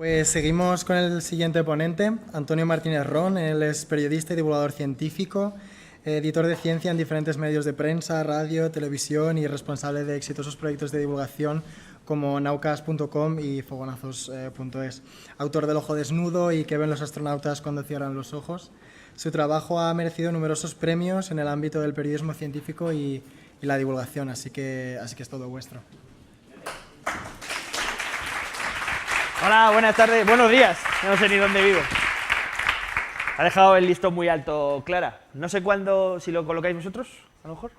Pues seguimos con el siguiente ponente, Antonio Martínez Ron. Él es periodista y divulgador científico, editor de ciencia en diferentes medios de prensa, radio, televisión y responsable de exitosos proyectos de divulgación como naucas.com y fogonazos.es. Autor del Ojo Desnudo y ¿Qué ven los astronautas cuando cierran los ojos? Su trabajo ha merecido numerosos premios en el ámbito del periodismo científico y la divulgación, así que es todo vuestro. Hola, buenas tardes, buenos días, no sé ni dónde vivo. Ha dejado el listón muy alto, Clara. No sé cuándo, si lo colocáis vosotros, a lo mejor.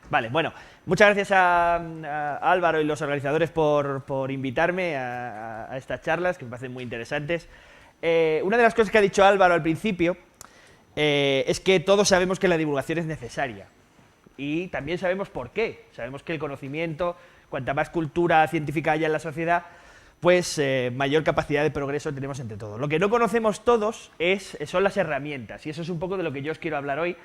Vale, bueno, muchas gracias a Álvaro y los organizadores por invitarme a estas charlas, que me parecen muy interesantes. Una de las cosas que ha dicho Álvaro al principio es que todos sabemos que la divulgación es necesaria. Y también sabemos por qué. Sabemos que el conocimiento, cuanta más cultura científica haya en la sociedad, pues mayor capacidad de progreso tenemos entre todos. Lo que no conocemos todos son las herramientas, y eso es un poco de lo que yo os quiero hablar hoy,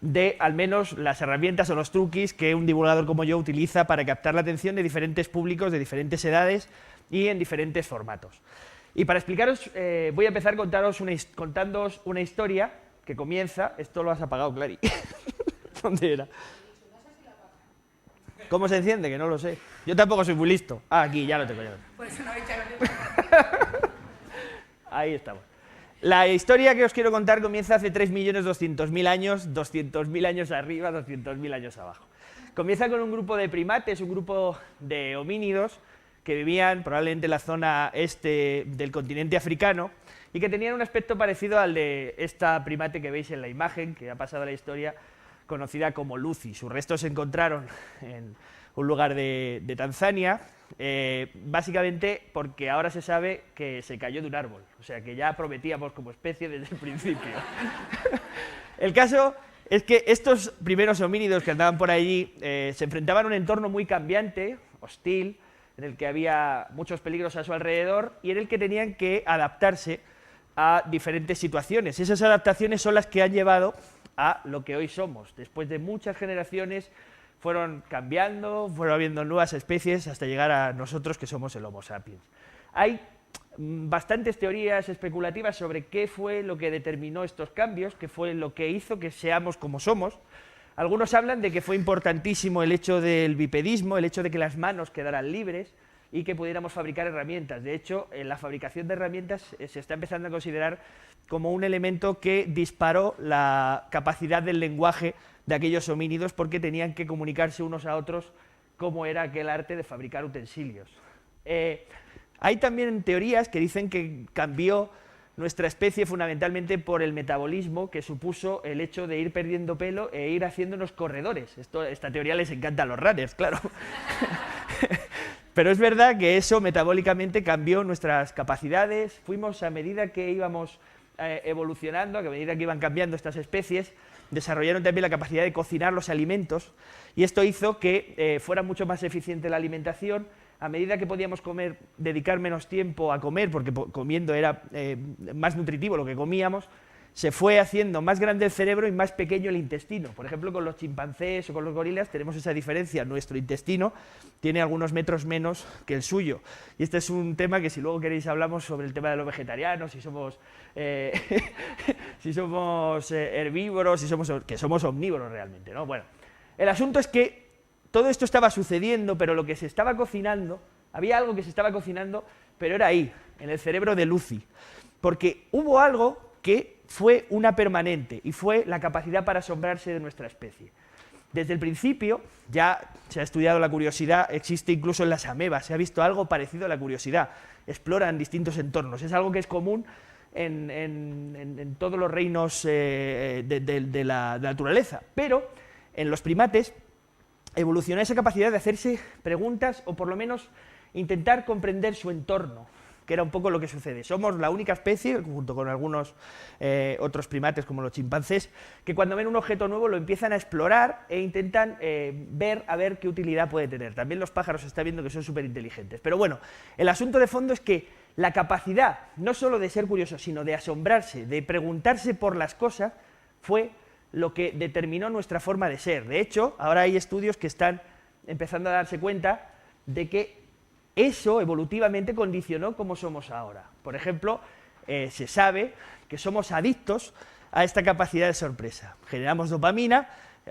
de al menos las herramientas o los truquis que un divulgador como yo utiliza para captar la atención de diferentes públicos, de diferentes edades y en diferentes formatos. Y para explicaros, voy a empezar contándoos una historia que comienza... Esto lo has apagado, Clary. ¿Dónde era? ¿Cómo se enciende? Que no lo sé. Yo tampoco soy muy listo. Ah, aquí, ya lo tengo. Pues una bicha. Ahí estamos. La historia que os quiero contar comienza hace 3.200.000 años, 200.000 años arriba, 200.000 años abajo. Comienza con un grupo de primates, un grupo de homínidos que vivían probablemente en la zona este del continente africano y que tenían un aspecto parecido al de esta primate que veis en la imagen, que ha pasado a la historia, conocida como Lucy. Sus restos se encontraron en un lugar de Tanzania, básicamente porque ahora se sabe que se cayó de un árbol, o sea que ya prometíamos como especie desde el principio. El caso es que estos primeros homínidos que andaban por allí se enfrentaban a un entorno muy cambiante, hostil, en el que había muchos peligros a su alrededor y en el que tenían que adaptarse a diferentes situaciones. Esas adaptaciones son las que han llevado a lo que hoy somos. Después de muchas generaciones fueron cambiando, fueron habiendo nuevas especies hasta llegar a nosotros, que somos el Homo sapiens. Hay bastantes teorías especulativas sobre qué fue lo que determinó estos cambios, qué fue lo que hizo que seamos como somos. Algunos hablan de que fue importantísimo el hecho del bipedismo, el hecho de que las manos quedaran libres y que pudiéramos fabricar herramientas. De hecho, en la fabricación de herramientas se está empezando a considerar como un elemento que disparó la capacidad del lenguaje de aquellos homínidos porque tenían que comunicarse unos a otros cómo era aquel arte de fabricar utensilios. Hay también teorías que dicen que cambió nuestra especie fundamentalmente por el metabolismo que supuso el hecho de ir perdiendo pelo e ir haciéndonos corredores. Esta teoría les encanta a los runners, claro. Pero es verdad que eso metabólicamente cambió nuestras capacidades, fuimos a medida que íbamos evolucionando, a medida que iban cambiando estas especies, desarrollaron también la capacidad de cocinar los alimentos y esto hizo que fuera mucho más eficiente la alimentación. A medida que podíamos comer, dedicar menos tiempo a comer, porque comiendo era más nutritivo lo que comíamos, se fue haciendo más grande el cerebro y más pequeño el intestino. Por ejemplo, con los chimpancés o con los gorilas tenemos esa diferencia. Nuestro intestino tiene algunos metros menos que el suyo. Y este es un tema que si luego queréis hablamos sobre el tema de los vegetarianos, si somos, si somos herbívoros, que somos omnívoros realmente, ¿no? Bueno, el asunto es que todo esto estaba sucediendo, pero lo que se estaba cocinando, había algo que se estaba cocinando, pero era ahí, en el cerebro de Lucy. Porque hubo algo que fue una permanente y fue la capacidad para asombrarse de nuestra especie. Desde el principio ya se ha estudiado la curiosidad, existe incluso en las amebas, se ha visto algo parecido a la curiosidad, exploran distintos entornos, es algo que es común en todos los reinos de la naturaleza, pero en los primates evolucionó esa capacidad de hacerse preguntas o por lo menos intentar comprender su entorno, que era un poco lo que sucede. Somos la única especie, junto con algunos otros primates como los chimpancés, que cuando ven un objeto nuevo lo empiezan a explorar e intentan ver a ver qué utilidad puede tener. También los pájaros se está viendo que son súper inteligentes. Pero bueno, el asunto de fondo es que la capacidad, no solo de ser curioso, sino de asombrarse, de preguntarse por las cosas, fue lo que determinó nuestra forma de ser. De hecho, ahora hay estudios que están empezando a darse cuenta de que eso evolutivamente condicionó cómo somos ahora. Por ejemplo, se sabe que somos adictos a esta capacidad de sorpresa. Generamos dopamina,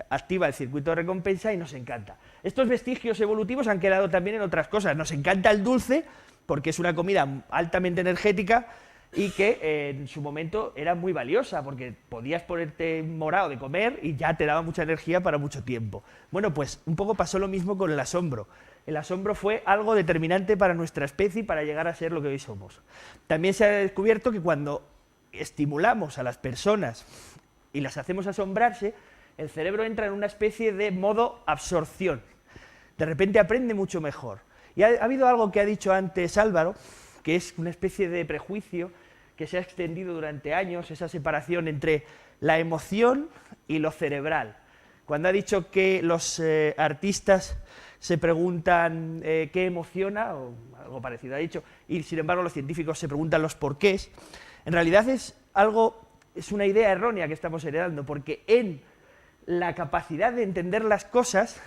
activa el circuito de recompensa y nos encanta. Estos vestigios evolutivos han quedado también en otras cosas. Nos encanta el dulce porque es una comida altamente energética y que en su momento era muy valiosa porque podías ponerte morado de comer y ya te daba mucha energía para mucho tiempo. Bueno, pues un poco pasó lo mismo con el asombro. El asombro fue algo determinante para nuestra especie y para llegar a ser lo que hoy somos. También se ha descubierto que cuando estimulamos a las personas y las hacemos asombrarse, el cerebro entra en una especie de modo absorción. De repente aprende mucho mejor. Y ha habido algo que ha dicho antes Álvaro, que es una especie de prejuicio que se ha extendido durante años, esa separación entre la emoción y lo cerebral. Cuando ha dicho que los artistas se preguntan qué emociona, o algo parecido ha dicho, y sin embargo los científicos se preguntan los porqués, en realidad es una idea errónea que estamos heredando, porque en la capacidad de entender las cosas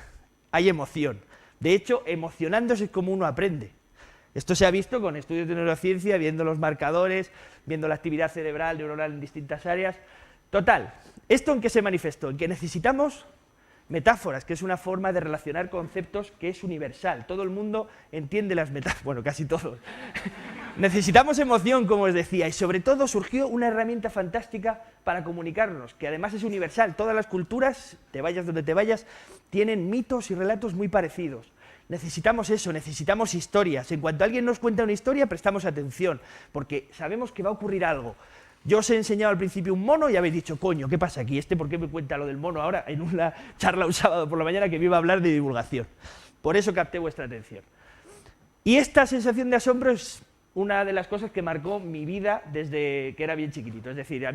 hay emoción. De hecho, emocionándose es como uno aprende. Esto se ha visto con estudios de neurociencia, viendo los marcadores, viendo la actividad cerebral, neuronal en distintas áreas. Total, ¿esto en qué se manifestó? En que necesitamos metáforas, que es una forma de relacionar conceptos que es universal. Todo el mundo entiende las metáforas, bueno, casi todos. Necesitamos emoción, como os decía, y sobre todo surgió una herramienta fantástica para comunicarnos, que además es universal. Todas las culturas, te vayas donde te vayas, tienen mitos y relatos muy parecidos. Necesitamos eso, necesitamos historias. En cuanto alguien nos cuenta una historia, prestamos atención, porque sabemos que va a ocurrir algo. Yo os he enseñado al principio un mono y habéis dicho, coño, ¿qué pasa aquí? ¿Por qué me cuenta lo del mono ahora en una charla un sábado por la mañana que me iba a hablar de divulgación? Por eso capté vuestra atención. Y esta sensación de asombro es una de las cosas que marcó mi vida desde que era bien chiquitito. Es decir,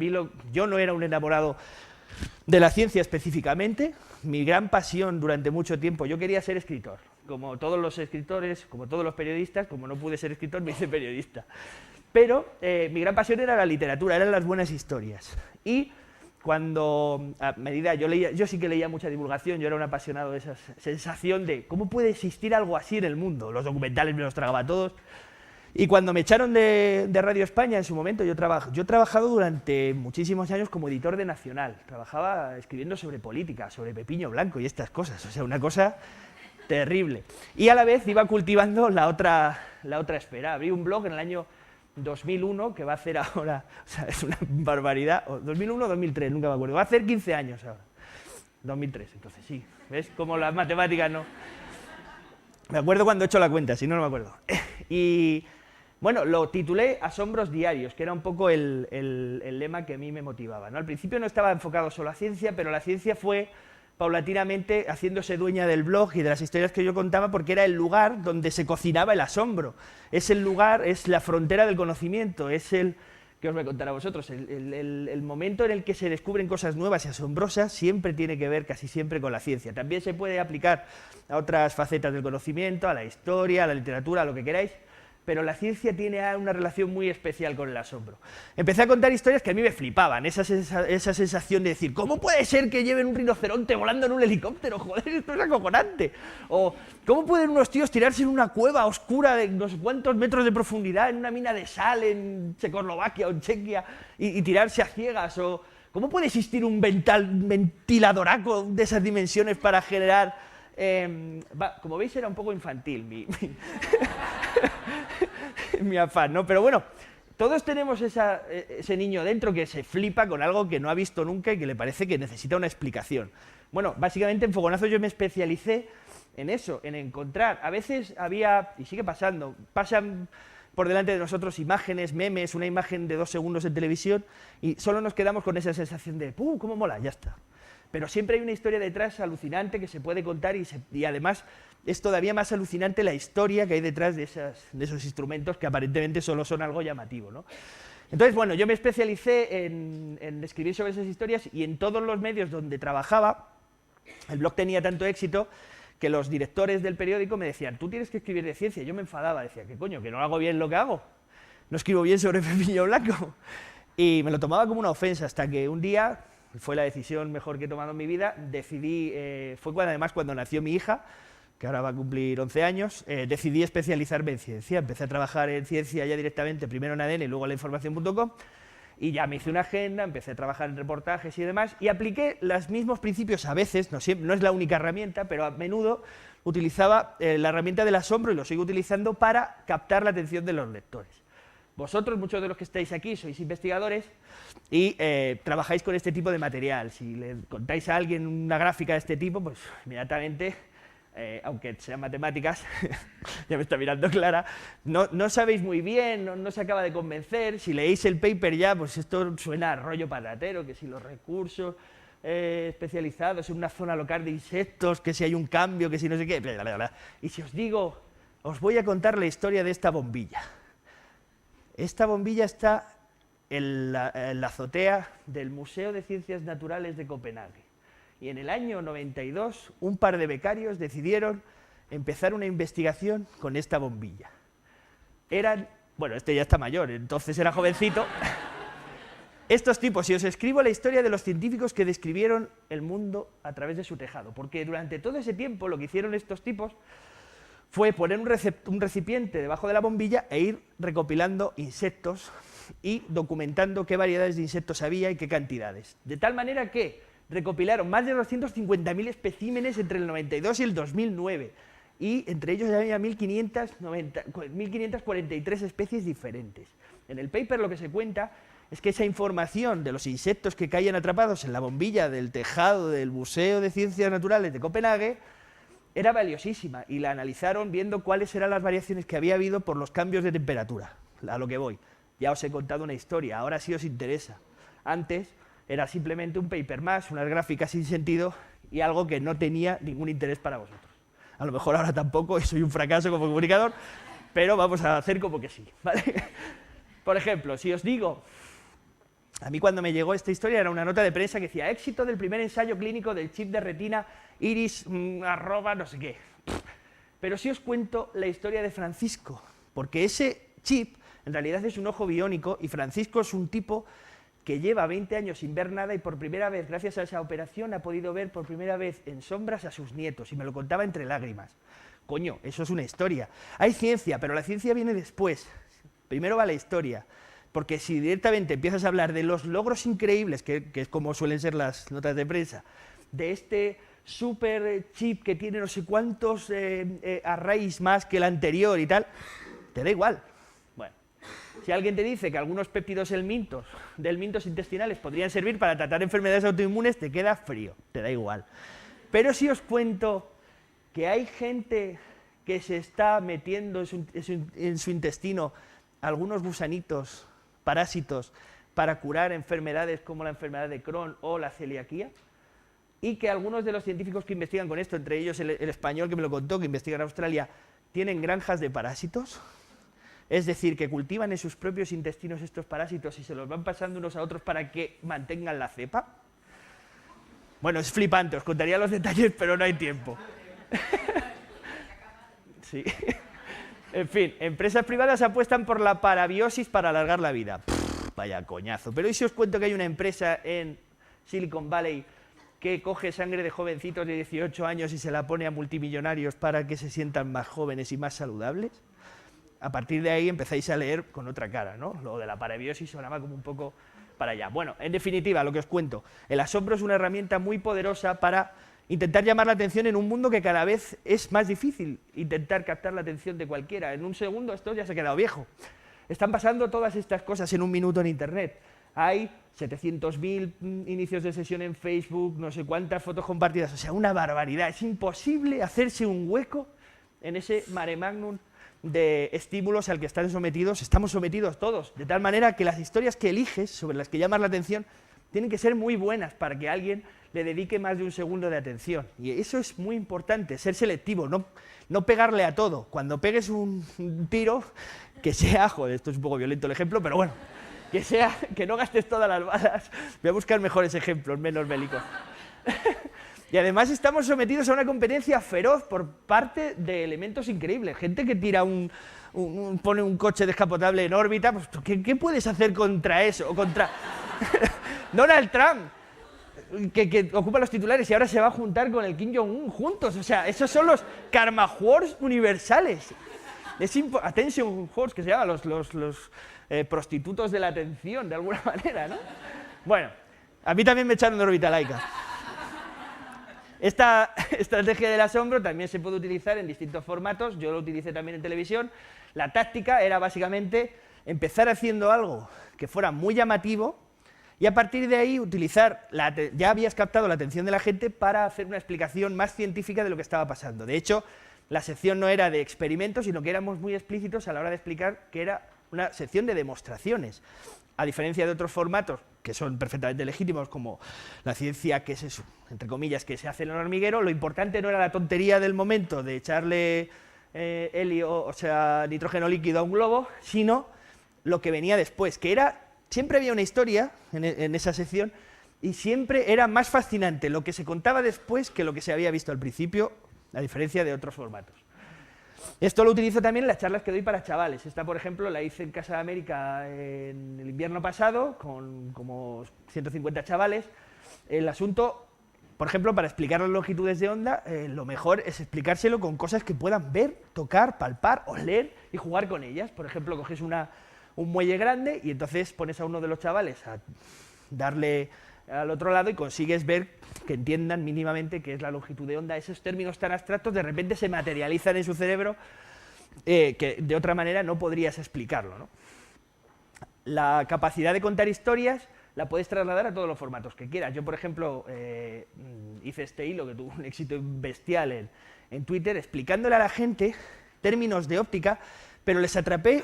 yo no era un enamorado de la ciencia específicamente. Mi gran pasión durante mucho tiempo, yo quería ser escritor. Como todos los escritores, como todos los periodistas, como no pude ser escritor, me hice periodista. Pero mi gran pasión era la literatura, eran las buenas historias. Y cuando, a medida, yo sí que leía mucha divulgación, yo era un apasionado de esa sensación de cómo puede existir algo así en el mundo. Los documentales me los tragaba todos. Y cuando me echaron de Radio España en su momento, yo he trabajado durante muchísimos años como editor de Nacional. Trabajaba escribiendo sobre política, sobre Pepiño Blanco y estas cosas. O sea, una cosa terrible. Y a la vez iba cultivando la otra esfera. Abrí un blog en el año 2001, que va a hacer ahora, o sea, es una barbaridad, o 2001 o 2003, nunca me acuerdo, va a hacer 15 años ahora, 2003, entonces sí, ¿ves? Como las matemáticas no... Me acuerdo cuando he hecho la cuenta, si no, no me acuerdo. Y bueno, lo titulé Asombros Diarios, que era un poco el lema que a mí me motivaba, ¿no? Al principio no estaba enfocado solo a ciencia, pero la ciencia fue paulatinamente haciéndose dueña del blog y de las historias que yo contaba, porque era el lugar donde se cocinaba el asombro. Es el lugar, es la frontera del conocimiento, es el... ¿Qué os voy a contar a vosotros? El momento en el que se descubren cosas nuevas y asombrosas siempre tiene que ver casi siempre con la ciencia. También se puede aplicar a otras facetas del conocimiento, a la historia, a la literatura, a lo que queráis, pero la ciencia tiene una relación muy especial con el asombro. Empecé a contar historias que a mí me flipaban, esa sensación de decir, ¿cómo puede ser que lleven un rinoceronte volando en un helicóptero? Joder, esto es acojonante. O, ¿cómo pueden unos tíos tirarse en una cueva oscura de no sé cuántos metros de profundidad, en una mina de sal en Checoslovaquia o en Chequia, y tirarse a ciegas? O, ¿cómo puede existir un ventiladoraco de esas dimensiones para generar... como veis, era un poco infantil mi afán, ¿no? Pero bueno, todos tenemos ese niño dentro que se flipa con algo que no ha visto nunca y que le parece que necesita una explicación. Bueno, básicamente en Fogonazo yo me especialicé en eso, en encontrar. A veces había, y sigue pasando, pasan por delante de nosotros imágenes, memes, una imagen de 2 segundos en televisión y solo nos quedamos con esa sensación de ¡cómo mola! Ya está. Pero siempre hay una historia detrás alucinante que se puede contar y además es todavía más alucinante la historia que hay detrás de esos instrumentos que aparentemente solo son algo llamativo, ¿no? Entonces, bueno, yo me especialicé en escribir sobre esas historias y en todos los medios donde trabajaba, el blog tenía tanto éxito que los directores del periódico me decían, tú tienes que escribir de ciencia. Yo me enfadaba, decía, ¿qué coño? ¿Que no hago bien lo que hago? ¿No escribo bien sobre Pepiño Blanco? Y me lo tomaba como una ofensa hasta que un día... Fue la decisión mejor que he tomado en mi vida, decidí, fue además cuando nació mi hija, que ahora va a cumplir 11 años, decidí especializarme en ciencia. Empecé a trabajar en ciencia ya directamente, primero en ADN y luego en lainformación.com, y ya me hice una agenda, empecé a trabajar en reportajes y demás, y apliqué los mismos principios a veces, no es la única herramienta, pero a menudo utilizaba la herramienta del asombro, y lo sigo utilizando para captar la atención de los lectores. Vosotros, muchos de los que estáis aquí, sois investigadores y trabajáis con este tipo de material. Si le contáis a alguien una gráfica de este tipo, pues inmediatamente, aunque sean matemáticas, ya me está mirando Clara, no sabéis muy bien, no se acaba de convencer. Si leéis el paper ya, pues esto suena a rollo patatero, que si los recursos especializados en una zona local de insectos, que si hay un cambio, que si no sé qué, bla, bla, bla. Y si os digo, os voy a contar la historia de esta bombilla. Esta bombilla está en la azotea del Museo de Ciencias Naturales de Copenhague. Y en el año 92, un par de becarios decidieron empezar una investigación con esta bombilla. Bueno, este ya está mayor, entonces era jovencito. Estos tipos, si os escribo la historia de los científicos que describieron el mundo a través de su tejado, porque durante todo ese tiempo lo que hicieron estos tipos fue poner un recipiente debajo de la bombilla e ir recopilando insectos y documentando qué variedades de insectos había y qué cantidades. De tal manera que recopilaron más de 250.000 especímenes entre el 92 y el 2009, y entre ellos había 1.543 especies diferentes. En el paper lo que se cuenta es que esa información de los insectos que caían atrapados en la bombilla del tejado del Museo de Ciencias Naturales de Copenhague era valiosísima, y la analizaron viendo cuáles eran las variaciones que había habido por los cambios de temperatura. A lo que voy, ya os he contado una historia, ahora sí os interesa. Antes era simplemente un paper más, unas gráficas sin sentido y algo que no tenía ningún interés para vosotros. A lo mejor ahora tampoco, y soy un fracaso como comunicador, pero vamos a hacer como que sí, ¿vale? Por ejemplo, si os digo, a mí cuando me llegó esta historia era una nota de prensa que decía éxito del primer ensayo clínico del chip de retina iris arroba no sé qué. Pero si os cuento la historia de Francisco, porque ese chip en realidad es un ojo biónico, y Francisco es un tipo que lleva 20 años sin ver nada, y por primera vez, gracias a esa operación, ha podido ver por primera vez en sombras a sus nietos, y me lo contaba entre lágrimas. Coño, eso es una historia. Hay ciencia, pero la ciencia viene después. Primero va la historia. Porque si directamente empiezas a hablar de los logros increíbles, que es como suelen ser las notas de prensa, de este super chip que tiene no sé cuántos arrays más que el anterior y tal, te da igual. Bueno, si alguien te dice que algunos péptidos delmintos intestinales podrían servir para tratar enfermedades autoinmunes, te queda frío, te da igual. Pero si os cuento que hay gente que se está metiendo en su intestino algunos gusanitos, parásitos, para curar enfermedades como la enfermedad de Crohn o la celiaquía, y que algunos de los científicos que investigan con esto, entre ellos el español que me lo contó, que investiga en Australia, tienen granjas de parásitos, es decir, que cultivan en sus propios intestinos estos parásitos y se los van pasando unos a otros para que mantengan la cepa. Bueno, es flipante, os contaría los detalles, pero no hay tiempo. Sí. En fin, empresas privadas apuestan por la parabiosis para alargar la vida. Vaya coñazo. Pero ¿y si os cuento que hay una empresa en Silicon Valley que coge sangre de jovencitos de 18 años y se la pone a multimillonarios para que se sientan más jóvenes y más saludables? A partir de ahí empezáis a leer con otra cara, ¿no? Lo de la parabiosis sonaba como un poco para allá. Bueno, en definitiva, lo que os cuento, el asombro es una herramienta muy poderosa para intentar llamar la atención en un mundo que cada vez es más difícil intentar captar la atención de cualquiera. En un segundo esto ya se ha quedado viejo. Están pasando todas estas cosas en un minuto en Internet. Hay 700.000 inicios de sesión en Facebook, no sé cuántas fotos compartidas, o sea, una barbaridad. Es imposible hacerse un hueco en ese mare magnum de estímulos al que estamos sometidos todos, de tal manera que las historias que eliges, sobre las que llamas la atención, tienen que ser muy buenas para que alguien le dedique más de un segundo de atención. Y eso es muy importante, ser selectivo, no pegarle a todo. Cuando pegues un tiro, que sea, joder, esto es un poco violento el ejemplo, pero bueno, que no gastes todas las balas. Voy a buscar mejores ejemplos, menos bélicos. Y además estamos sometidos a una competencia feroz por parte de elementos increíbles. Gente que tira pone un coche descapotable en órbita, pues ¿qué puedes hacer contra eso? O contra Donald Trump. que ocupa los titulares y ahora se va a juntar con el Kim Jong-un juntos. O sea, esos son los karma whores universales. Attention whores, que se llaman los prostitutos de la atención, de alguna manera, ¿no? Bueno, a mí también me echaron de órbita laica. Esta estrategia del asombro también se puede utilizar en distintos formatos, yo lo utilicé también en televisión. La táctica era básicamente empezar haciendo algo que fuera muy llamativo y a partir de ahí utilizar, ya habías captado la atención de la gente para hacer una explicación más científica de lo que estaba pasando. De hecho, la sección no era de experimentos, sino que éramos muy explícitos a la hora de explicar que era una sección de demostraciones. A diferencia de otros formatos que son perfectamente legítimos, como la ciencia, que es eso, entre comillas, que se hace en el hormiguero, lo importante no era la tontería del momento de echarle helio, o sea, nitrógeno líquido a un globo, sino lo que venía después, que era, siempre había una historia en esa sección y siempre era más fascinante lo que se contaba después que lo que se había visto al principio, a diferencia de otros formatos. Esto lo utilizo también en las charlas que doy para chavales. Esta, por ejemplo, la hice en Casa de América en el invierno pasado, con como 150 chavales. El asunto, por ejemplo, para explicar las longitudes de onda, lo mejor es explicárselo con cosas que puedan ver, tocar, palpar, oler y jugar con ellas. Por ejemplo, coges un muelle grande y entonces pones a uno de los chavales a darle al otro lado y consigues ver que entiendan mínimamente qué es la longitud de onda. Esos términos tan abstractos de repente se materializan en su cerebro que de otra manera no podrías explicarlo, ¿no? La capacidad de contar historias la puedes trasladar a todos los formatos que quieras. Yo, por ejemplo, hice este hilo que tuvo un éxito bestial en Twitter, explicándole a la gente términos de óptica, pero les atrapé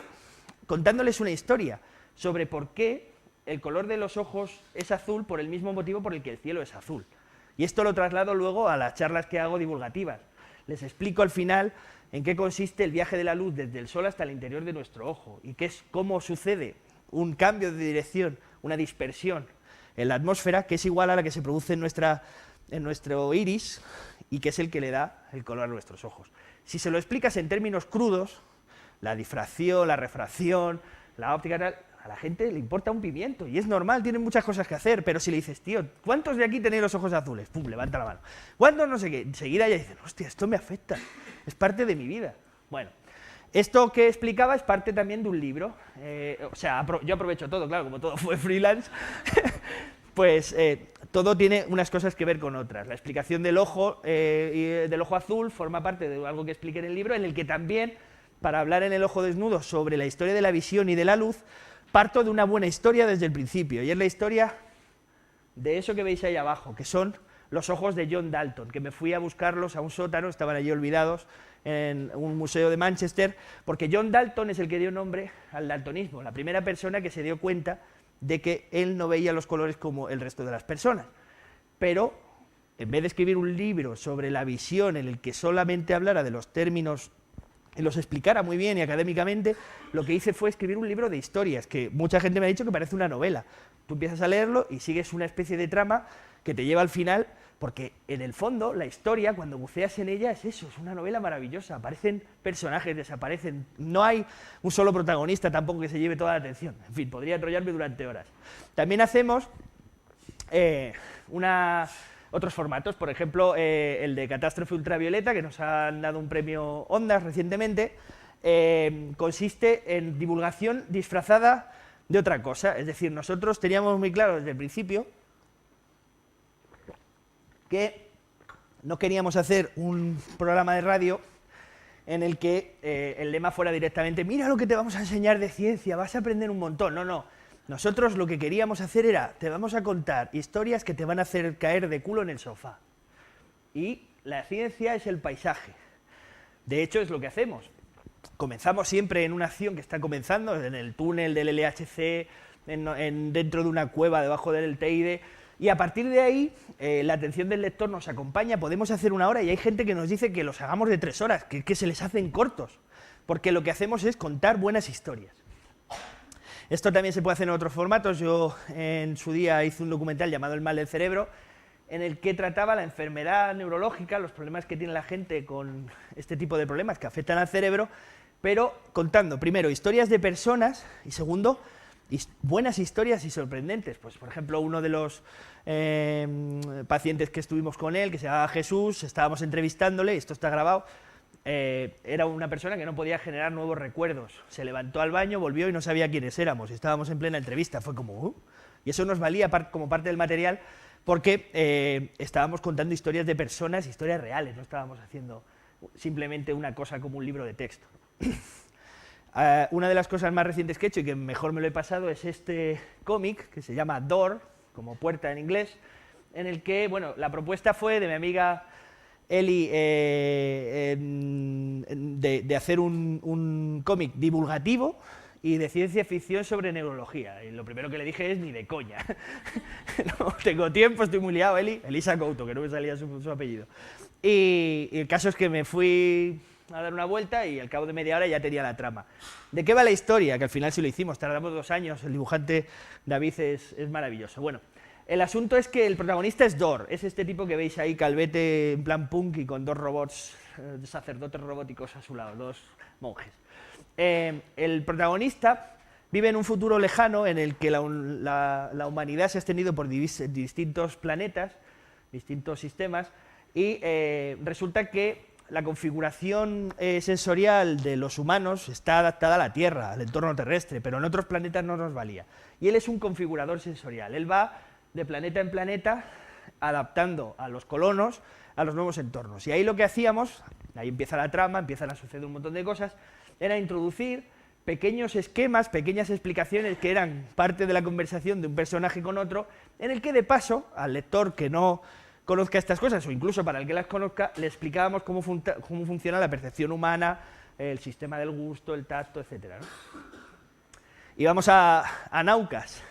contándoles una historia sobre por qué el color de los ojos es azul por el mismo motivo por el que el cielo es azul. Y esto lo traslado luego a las charlas que hago divulgativas. Les explico al final en qué consiste el viaje de la luz desde el sol hasta el interior de nuestro ojo y cómo sucede un cambio de dirección, una dispersión en la atmósfera que es igual a la que se produce en nuestro iris y que es el que le da el color a nuestros ojos. Si se lo explicas en términos crudos, la difracción, la refracción, la óptica tal, a la gente le importa un pimiento, y es normal, tienen muchas cosas que hacer, pero si le dices, tío, ¿cuántos de aquí tenéis los ojos azules? Pum, levanta la mano. ¿Cuántos no sé qué? Enseguida ya dicen, hostia, esto me afecta, es parte de mi vida. Bueno, esto que explicaba es parte también de un libro, o sea, yo aprovecho todo, claro, como todo fue freelance, pues todo tiene unas cosas que ver con otras. La explicación del ojo azul forma parte de algo que expliqué en el libro, en el que también, para hablar en El ojo desnudo sobre la historia de la visión y de la luz, parto de una buena historia desde el principio, y es la historia de eso que veis ahí abajo, que son los ojos de John Dalton, que me fui a buscarlos a un sótano, estaban allí olvidados, en un museo de Manchester, porque John Dalton es el que dio nombre al daltonismo, la primera persona que se dio cuenta de que él no veía los colores como el resto de las personas. Pero, en vez de escribir un libro sobre la visión en el que solamente hablara de los términos y los explicara muy bien y académicamente, lo que hice fue escribir un libro de historias, que mucha gente me ha dicho que parece una novela. Tú empiezas a leerlo y sigues una especie de trama que te lleva al final, porque en el fondo la historia, cuando buceas en ella, es eso, es una novela maravillosa, aparecen personajes, desaparecen, no hay un solo protagonista tampoco que se lleve toda la atención. En fin, podría enrollarme durante horas. También hacemos otros formatos, por ejemplo, el de Catástrofe Ultravioleta, que nos han dado un premio Ondas recientemente, consiste en divulgación disfrazada de otra cosa. Es decir, nosotros teníamos muy claro desde el principio que no queríamos hacer un programa de radio en el que el lema fuera directamente, mira lo que te vamos a enseñar de ciencia, vas a aprender un montón. No, no. Nosotros lo que queríamos hacer era, te vamos a contar historias que te van a hacer caer de culo en el sofá. Y la ciencia es el paisaje. De hecho, es lo que hacemos. Comenzamos siempre en una acción que está comenzando, en el túnel del LHC, dentro de una cueva debajo del Teide, y a partir de ahí la atención del lector nos acompaña, podemos hacer 1 hora y hay gente que nos dice que los hagamos de 3 horas, que se les hacen cortos, porque lo que hacemos es contar buenas historias. Esto también se puede hacer en otros formatos. Yo en su día hice un documental llamado El mal del cerebro, en el que trataba la enfermedad neurológica, los problemas que tiene la gente con este tipo de problemas que afectan al cerebro, pero contando, primero, historias de personas y segundo, buenas historias y sorprendentes. Pues, por ejemplo, uno de los pacientes que estuvimos con él, que se llamaba Jesús, estábamos entrevistándole, esto está grabado, era una persona que no podía generar nuevos recuerdos. Se levantó al baño, volvió y no sabía quiénes éramos. Estábamos en plena entrevista, fue como... Y eso nos valía como parte del material porque estábamos contando historias de personas, historias reales, no estábamos haciendo simplemente una cosa como un libro de texto. Una de las cosas más recientes que he hecho y que mejor me lo he pasado es este cómic que se llama Door, como puerta en inglés, en el que, bueno, la propuesta fue de mi amiga Eli de hacer un cómic divulgativo y de ciencia ficción sobre neurología. Y lo primero que le dije es, ni de coña. No tengo tiempo, estoy muy liado, Elisa Couto, que no me salía su apellido. Y el caso es que me fui a dar una vuelta y al cabo de media hora ya tenía la trama. ¿De qué va la historia? Que al final sí lo hicimos, tardamos 2 años, el dibujante David es maravilloso. Bueno, el asunto es que el protagonista es Door, es este tipo que veis ahí, calvete en plan punk y con 2 robots, sacerdotes robóticos a su lado, 2 monjes. El protagonista vive en un futuro lejano en el que la humanidad se ha extendido por distintos planetas, distintos sistemas, y resulta que la configuración sensorial de los humanos está adaptada a la Tierra, al entorno terrestre, pero en otros planetas no nos valía. Y él es un configurador sensorial, él va de planeta en planeta adaptando a los colonos a los nuevos entornos. Y ahí lo que hacíamos, ahí empieza la trama, empiezan a suceder un montón de cosas, era introducir pequeños esquemas, pequeñas explicaciones que eran parte de la conversación de un personaje con otro, en el que de paso, al lector que no conozca estas cosas, o incluso para el que las conozca, le explicábamos cómo funciona la percepción humana, el sistema del gusto, el tacto, etc., ¿no? Y vamos a Naucas.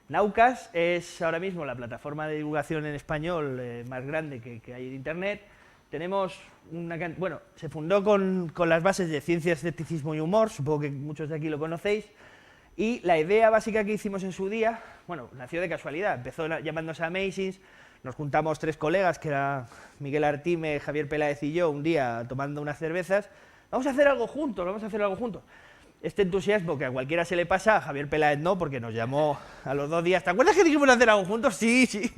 Naucas es ahora mismo la plataforma de divulgación en español más grande que hay en Internet. Tenemos bueno, se fundó con las bases de ciencia, escepticismo y humor, supongo que muchos de aquí lo conocéis, y la idea básica que hicimos en su día, bueno, nació de casualidad, empezó llamándose Amazings, nos juntamos 3 colegas, que era Miguel Artime, Javier Peláez y yo, un día tomando unas cervezas, vamos a hacer algo juntos, vamos a hacer algo juntos. Este entusiasmo que a cualquiera se le pasa, a Javier Peláez no, porque nos llamó a los 2 días, ¿te acuerdas que dijimos hacer algo juntos? Sí, sí.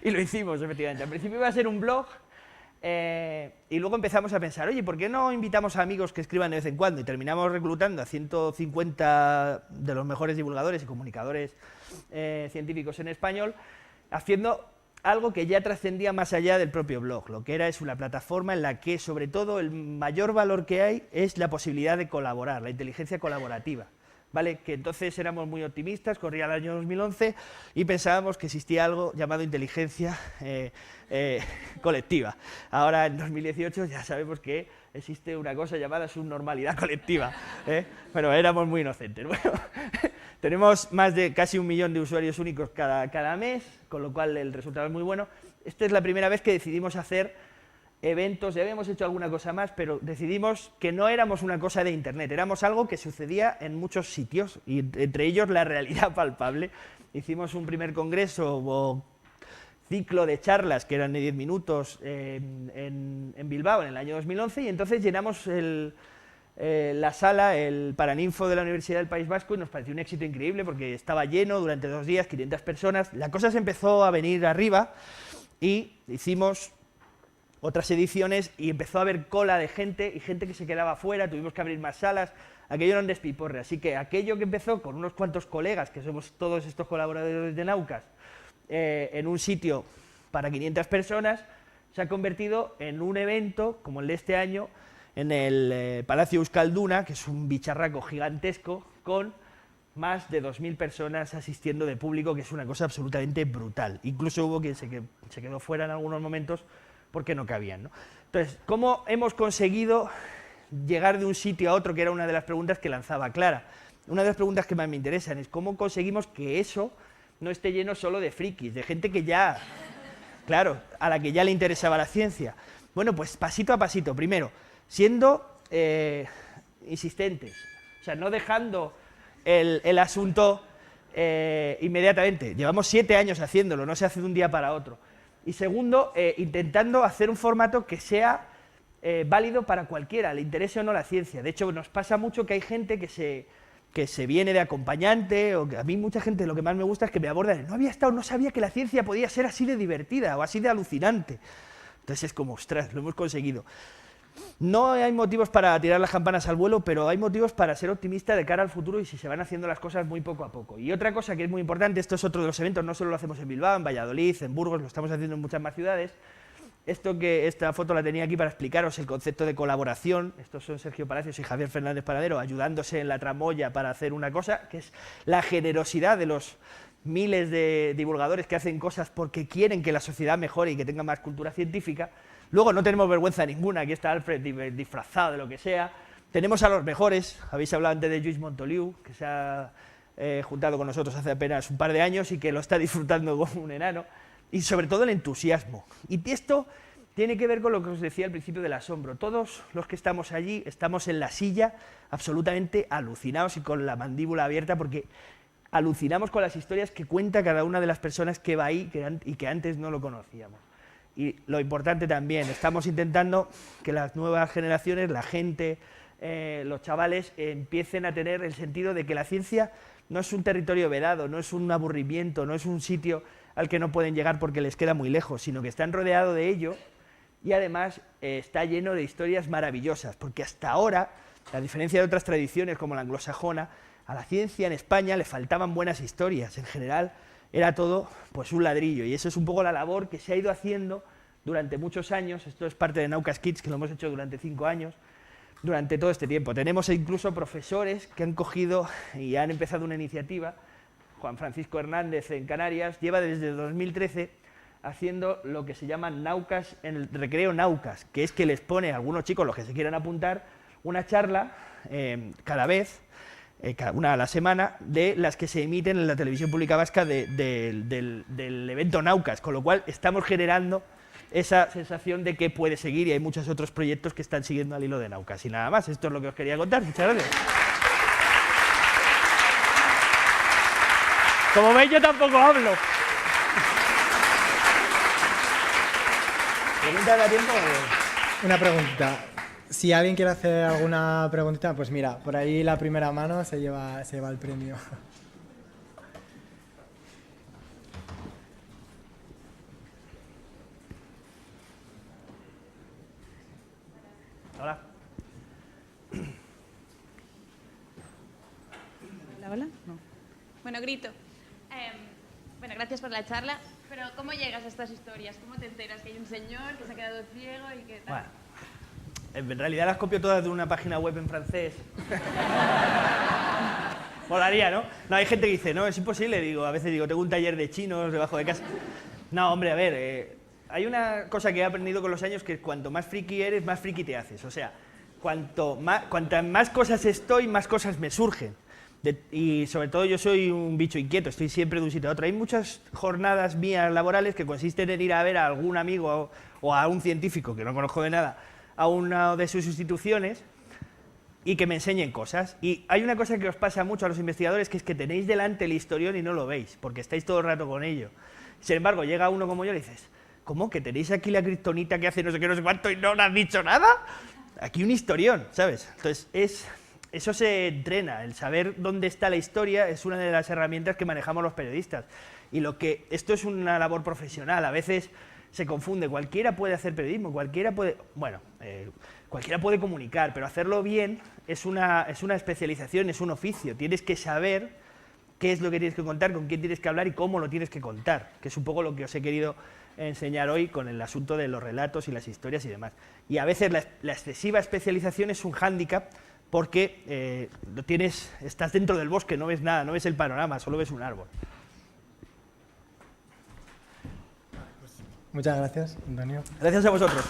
Y lo hicimos, efectivamente. Al principio iba a ser un blog, y luego empezamos a pensar, oye, ¿por qué no invitamos a amigos que escriban de vez en cuando? Y terminamos reclutando a 150 de los mejores divulgadores y comunicadores científicos en español, haciendo algo que ya trascendía más allá del propio blog, lo que era es una plataforma en la que, sobre todo, el mayor valor que hay es la posibilidad de colaborar, la inteligencia colaborativa, ¿vale? Que entonces éramos muy optimistas, corría el año 2011 y pensábamos que existía algo llamado inteligencia colectiva. Ahora, en 2018, ya sabemos que existe una cosa llamada subnormalidad colectiva, pero éramos muy inocentes. Bueno, tenemos más de casi 1 millón de usuarios únicos cada mes, con lo cual el resultado es muy bueno. Esta es la primera vez que decidimos hacer eventos, ya habíamos hecho alguna cosa más, pero decidimos que no éramos una cosa de Internet, éramos algo que sucedía en muchos sitios, y entre ellos la realidad palpable. Hicimos un primer congreso o ciclo de charlas que eran de 10 minutos en Bilbao en el año 2011, y entonces llenamos la sala, el Paraninfo de la Universidad del País Vasco, y nos pareció un éxito increíble porque estaba lleno durante 2 días, 500 personas, la cosa se empezó a venir arriba y hicimos otras ediciones y empezó a haber cola de gente y gente que se quedaba fuera, tuvimos que abrir más salas, aquello era un despiporre, así que aquello que empezó con unos cuantos colegas, que somos todos estos colaboradores de Naucas, en un sitio para 500 personas, se ha convertido en un evento como el de este año, en el Palacio Euskalduna, que es un bicharraco gigantesco, con más de 2.000 personas asistiendo de público, que es una cosa absolutamente brutal. Incluso hubo quien se quedó fuera en algunos momentos porque no cabían, ¿no? Entonces, ¿cómo hemos conseguido llegar de un sitio a otro? Que era una de las preguntas que lanzaba Clara. Una de las preguntas que más me interesan es cómo conseguimos que eso no esté lleno solo de frikis, de gente que ya, claro, a la que ya le interesaba la ciencia. Bueno, pues pasito a pasito. Primero, siendo insistentes, o sea, no dejando el asunto inmediatamente. Llevamos 7 años haciéndolo, no se hace de un día para otro. Y segundo, intentando hacer un formato que sea válido para cualquiera, le interese o no la ciencia. De hecho, nos pasa mucho que hay gente que que se viene de acompañante, o que a mí mucha gente lo que más me gusta es que me abordan, no sabía que la ciencia podía ser así de divertida o así de alucinante. Entonces es como, ostras, lo hemos conseguido. No hay motivos para tirar las campanas al vuelo, pero hay motivos para ser optimista de cara al futuro y si se van haciendo las cosas muy poco a poco. Y otra cosa que es muy importante, esto es otro de los eventos, no solo lo hacemos en Bilbao, en Valladolid, en Burgos, lo estamos haciendo en muchas más ciudades. Esta foto la tenía aquí para explicaros el concepto de colaboración. Estos son Sergio Palacios y Javier Fernández Panadero ayudándose en la tramoya para hacer una cosa, que es la generosidad de los miles de divulgadores que hacen cosas porque quieren que la sociedad mejore y que tenga más cultura científica. Luego no tenemos vergüenza ninguna, aquí está Alfred disfrazado de lo que sea. Tenemos a los mejores, habéis hablado antes de Lluís Montoliu, que se ha juntado con nosotros hace apenas un par de años y que lo está disfrutando como un enano. Y sobre todo el entusiasmo. Y esto tiene que ver con lo que os decía al principio del asombro. Todos los que estamos allí estamos en la silla absolutamente alucinados y con la mandíbula abierta porque alucinamos con las historias que cuenta cada una de las personas que va ahí y que antes no lo conocíamos. Y lo importante también, estamos intentando que las nuevas generaciones, la gente, los chavales, empiecen a tener el sentido de que la ciencia no es un territorio vedado, no es un aburrimiento, no es un sitio al que no pueden llegar porque les queda muy lejos, sino que están rodeados de ello y además está lleno de historias maravillosas, porque hasta ahora, a diferencia de otras tradiciones como la anglosajona, a la ciencia en España le faltaban buenas historias, en general era todo pues un ladrillo, y eso es un poco la labor que se ha ido haciendo durante muchos años. Esto es parte de Naukas Kids, que lo hemos hecho durante 5 años, durante todo este tiempo. Tenemos incluso profesores que han cogido y han empezado una iniciativa. Juan Francisco Hernández en Canarias lleva desde 2013 haciendo lo que se llama Naukas en el recreo Naukas, que es que les pone a algunos chicos, los que se quieran apuntar, una charla cada vez, una a la semana, de las que se emiten en la televisión pública vasca del evento Naukas, con lo cual estamos generando esa sensación de que puede seguir y hay muchos otros proyectos que están siguiendo al hilo de Naukas. Y nada más, esto es lo que os quería contar. Muchas gracias. Como veis, yo tampoco hablo. ¿Pregunta da tiempo? Una pregunta. Si alguien quiere hacer alguna preguntita, pues mira, por ahí la primera mano se lleva el premio. Hola. Hola. No. Bueno, grito. Bueno, gracias por la charla, pero ¿cómo llegas a estas historias? ¿Cómo te enteras que hay un señor que se ha quedado ciego y que tal? Bueno, en realidad las copio todas de una página web en francés. Molaría, ¿no? No, hay gente que dice, no, es imposible. A veces digo, tengo un taller de chinos debajo de casa. No, hombre, a ver, hay una cosa que he aprendido con los años, que cuanto más friki eres, más friki te haces. O sea, cuantas más cosas estoy, más cosas me surgen. Y sobre todo yo soy un bicho inquieto, estoy siempre de un sitio a otro. Hay muchas jornadas mías laborales que consisten en ir a ver a algún amigo o a un científico que no conozco de nada, a una de sus instituciones y que me enseñen cosas. Y hay una cosa que os pasa mucho a los investigadores, que es que tenéis delante el historión y no lo veis, porque estáis todo el rato con ello. Sin embargo, llega uno como yo y le dices, ¿cómo? ¿Que tenéis aquí la kriptonita que hace no sé qué, no sé cuánto y no le has dicho nada? Aquí un historión, ¿sabes? Entonces, eso se entrena, el saber dónde está la historia es una de las herramientas que manejamos los periodistas. Y esto es una labor profesional, a veces se confunde, cualquiera puede hacer periodismo, cualquiera puede comunicar, pero hacerlo bien es una especialización, es un oficio, tienes que saber qué es lo que tienes que contar, con quién tienes que hablar y cómo lo tienes que contar, que es un poco lo que os he querido enseñar hoy con el asunto de los relatos y las historias y demás. Y a veces la excesiva especialización es un hándicap, porque estás dentro del bosque, no ves nada, no ves el panorama, solo ves un árbol. Muchas gracias, Antonio. Gracias a vosotros.